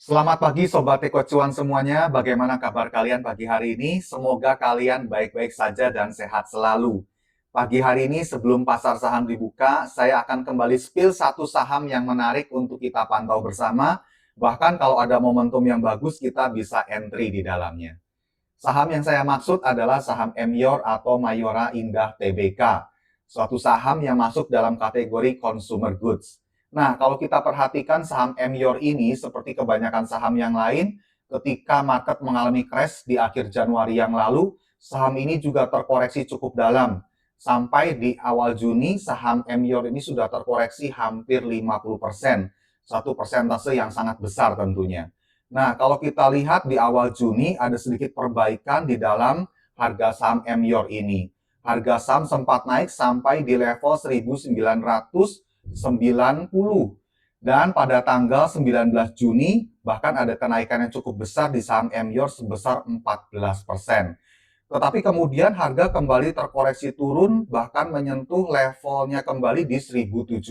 Selamat pagi Sobat Eko Cuan semuanya, bagaimana kabar kalian pagi hari ini? Semoga kalian baik-baik saja dan sehat selalu. Pagi hari ini sebelum pasar saham dibuka, saya akan kembali spill satu saham yang menarik untuk kita pantau bersama. Bahkan kalau ada momentum yang bagus, kita bisa entry di dalamnya. Saham yang saya maksud adalah saham Emyor atau Mayora Indah Tbk. Suatu saham yang masuk dalam kategori consumer goods. Nah, kalau kita perhatikan saham Emyor ini seperti kebanyakan saham yang lain, ketika market mengalami crash di akhir Januari yang lalu, saham ini juga terkoreksi cukup dalam. Sampai di awal Juni, saham Emyor ini sudah terkoreksi hampir 50%. Satu persentase yang sangat besar tentunya. Nah, kalau kita lihat di awal Juni ada sedikit perbaikan di dalam harga saham Emyor ini. Harga saham sempat naik sampai di level 1990. Dan pada tanggal 19 Juni bahkan ada kenaikan yang cukup besar di saham Emyor sebesar 14%. Tetapi kemudian harga kembali terkoreksi turun bahkan menyentuh levelnya kembali di 1.700.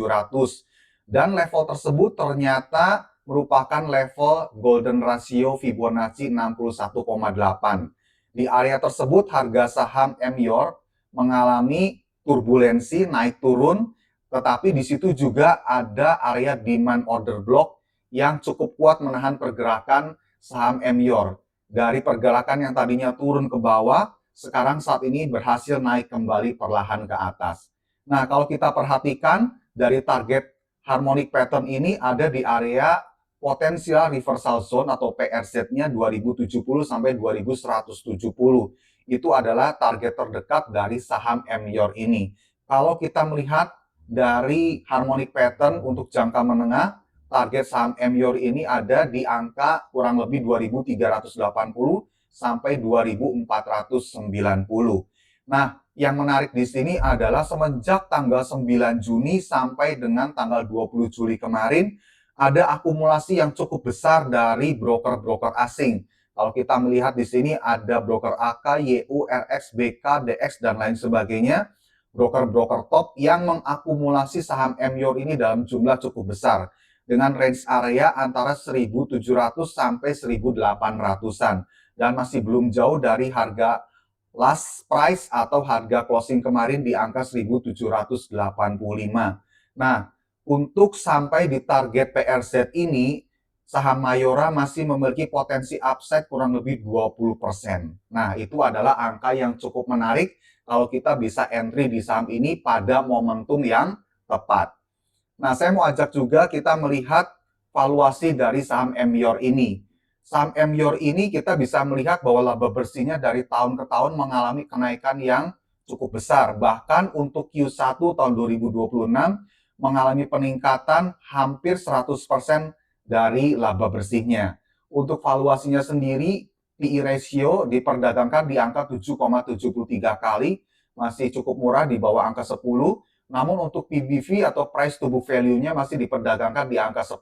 Dan level tersebut ternyata merupakan level golden ratio Fibonacci 61,8. Di area tersebut harga saham Emyor mengalami turbulensi naik turun, tetapi di situ juga ada area demand order block yang cukup kuat menahan pergerakan saham Emyor. Dari pergerakan yang tadinya turun ke bawah, sekarang saat ini berhasil naik kembali perlahan ke atas. Nah, kalau kita perhatikan dari target harmonic pattern ini ada di area potensial reversal zone atau PRZ-nya 2070 sampai 2170. Itu adalah target terdekat dari saham Emyor ini. Kalau kita melihat dari harmonic pattern untuk jangka menengah, target saham Emyor ini ada di angka kurang lebih 2380 sampai 2490. Nah, yang menarik di sini adalah semenjak tanggal 9 Juni sampai dengan tanggal 20 Juli kemarin, ada akumulasi yang cukup besar dari broker-broker asing. Kalau kita melihat di sini ada broker AK, YU, RX, BK, DX, dan lain sebagainya. Broker-broker top yang mengakumulasi saham Emyor ini dalam jumlah cukup besar. Dengan range area antara 1.700 sampai 1.800-an. Dan masih belum jauh dari harga last price atau harga closing kemarin di angka 1.785. Nah, untuk sampai di target PRZ ini, saham Mayora masih memiliki potensi upside kurang lebih 20%. Nah, itu adalah angka yang cukup menarik kalau kita bisa entry di saham ini pada momentum yang tepat. Nah, saya mau ajak juga kita melihat valuasi dari saham Emyor ini. Saham Emyor ini kita bisa melihat bahwa laba bersihnya dari tahun ke tahun mengalami kenaikan yang cukup besar. Bahkan untuk Q1 tahun 2026 mengalami peningkatan hampir 100% dari laba bersihnya. Untuk valuasinya sendiri, PE ratio diperdagangkan di angka 7,73 kali, masih cukup murah di bawah angka 10. Namun untuk PBV atau price to book value-nya masih diperdagangkan di angka 10.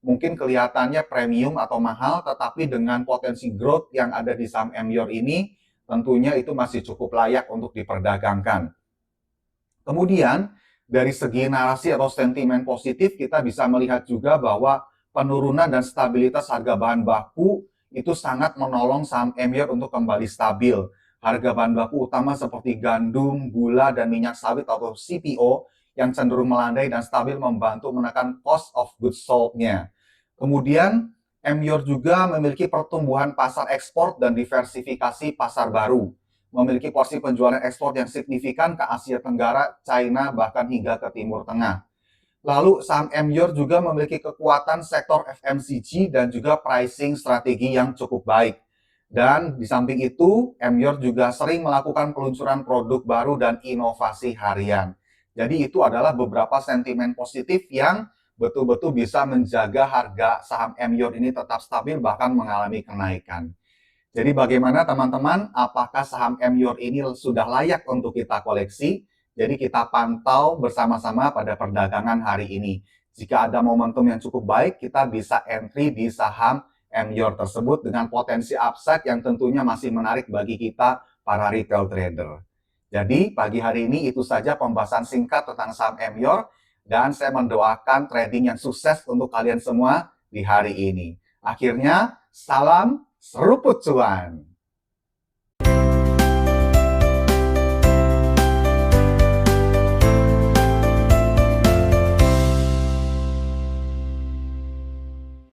Mungkin kelihatannya premium atau mahal, tetapi dengan potensi growth yang ada di saham Emyor ini, tentunya itu masih cukup layak untuk diperdagangkan. Kemudian, dari segi narasi atau sentimen positif, kita bisa melihat juga bahwa penurunan dan stabilitas harga bahan baku itu sangat menolong saham Emyor untuk kembali stabil. Harga bahan baku utama seperti gandum, gula, dan minyak sawit atau CPO yang cenderung melandai dan stabil membantu menekan cost of goods sold-nya. Kemudian, Emyor juga memiliki pertumbuhan pasar ekspor dan diversifikasi pasar baru. Memiliki porsi penjualan ekspor yang signifikan ke Asia Tenggara, China, bahkan hingga ke Timur Tengah. Lalu saham Emyor juga memiliki kekuatan sektor FMCG dan juga pricing strategi yang cukup baik. Dan di samping itu, Emyor juga sering melakukan peluncuran produk baru dan inovasi harian. Jadi itu adalah beberapa sentimen positif yang betul-betul bisa menjaga harga saham Emyor ini tetap stabil bahkan mengalami kenaikan. Jadi bagaimana teman-teman, apakah saham Emyor ini sudah layak untuk kita koleksi? Jadi kita pantau bersama-sama pada perdagangan hari ini. Jika ada momentum yang cukup baik, kita bisa entry di saham Emyor tersebut dengan potensi upside yang tentunya masih menarik bagi kita para retail trader. Jadi pagi hari ini itu saja pembahasan singkat tentang saham Emyor dan saya mendoakan trading yang sukses untuk kalian semua di hari ini. Akhirnya, salam seruput cuan.